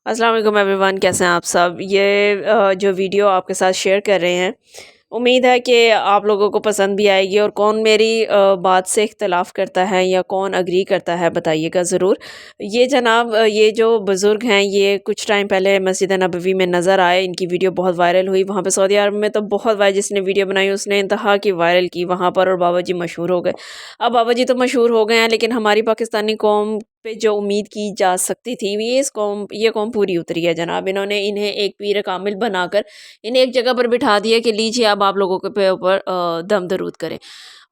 अस्सलाम वालेकुम एवरीवन, कैसे हैं आप सब। ये जो वीडियो आपके साथ शेयर कर रहे हैं, उम्मीद है कि आप लोगों को पसंद भी आएगी। और कौन मेरी बात से इख्तलाफ करता है या कौन अग्री करता है बताइएगा ज़रूर। ये जनाब ये जो बुज़ुर्ग हैं, ये कुछ टाइम पहले मस्जिद नबवी में नज़र आए। इनकी वीडियो बहुत वायरल हुई वहाँ पे सऊदी अरब में, तो बहुत वायरल, जिसने वीडियो बनाई उसने इंतहा की वायरल की वहाँ पर, और बाबा जी मशहूर हो गए। अब बाबा जी तो मशहूर हो गए हैं, लेकिन हमारी पाकिस्तानी कौम पे जो उम्मीद की जा सकती थी, ये कौम पूरी उतरी है जनाब। इन्होंने इन्हें एक पीर कामिल बनाकर इन्हें एक जगह पर बिठा दिया कि लीजिए अब आप लोगों के पे ऊपर दम दरूद करें।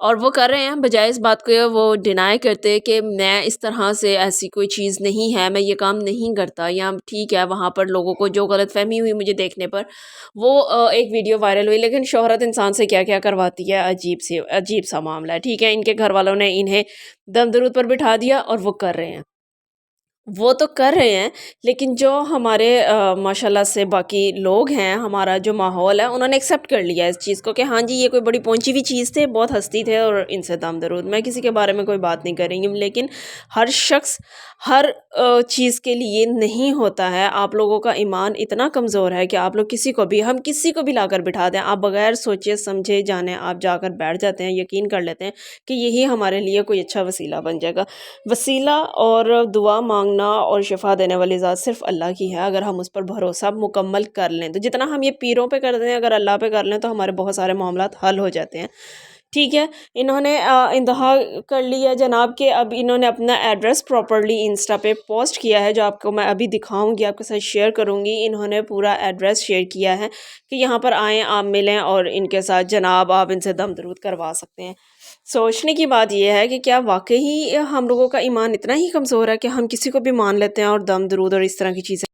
और वो कर रहे हैं, बजाय इस बात को वो डिनाई करते कि मैं इस तरह से, ऐसी कोई चीज़ नहीं है, मैं ये काम नहीं करता, या ठीक है वहाँ पर लोगों को जो गलतफहमी हुई मुझे देखने पर, वो एक वीडियो वायरल हुई। लेकिन शोहरत इंसान से क्या क्या करवाती है, अजीब सा मामला है। ठीक है, इनके घर वालों ने इन्हें दम दरूद पर बिठा दिया और वो कर रहे हैं। वो तो कर रहे हैं, लेकिन जो हमारे माशाल्लाह से बाकी लोग हैं, हमारा जो माहौल है, उन्होंने एक्सेप्ट कर लिया इस चीज़ को कि हाँ जी, ये कोई बड़ी पहुंची हुई चीज़ थे, बहुत हस्ती थे और इनसे दम दरूद। मैं किसी के बारे में कोई बात नहीं कर रही हूँ, लेकिन हर शख्स हर चीज़ के लिए नहीं होता है। आप लोगों का ईमान इतना कमज़ोर है कि आप लोग हम किसी को भी लाकर बिठा दें, आप बगैर सोचे समझे जाने आप जाकर बैठ जाते हैं, यकीन कर लेते हैं कि यही हमारे लिए कोई अच्छा वसीला बन जाएगा। वसीला और दुआ मांगना और शिफा देने वाली ज़ात सिर्फ अल्लाह की है। अगर हम उस पर भरोसा मुकम्मल कर लें, तो जितना हम ये पीरों पे करते हैं, अगर अल्लाह पे कर लें तो हमारे बहुत सारे मामलात हल हो जाते हैं। ठीक है, इन्होंने इंतहा कर लिया जनाब के अब इन्होंने अपना एड्रेस प्रॉपर्ली इंस्टा पे पोस्ट किया है, जो आपको मैं अभी दिखाऊंगी, आपके साथ शेयर करूंगी। इन्होंने पूरा एड्रेस शेयर किया है कि यहाँ पर आएँ, आप मिलें और इनके साथ जनाब आप इनसे दम दरूद करवा सकते हैं। सोचने की बात यह है कि क्या वाकई हम लोगों का ईमान इतना ही कमज़ोर है कि हम किसी को भी मान लेते हैं और दम दरूद और इस तरह की चीज़ें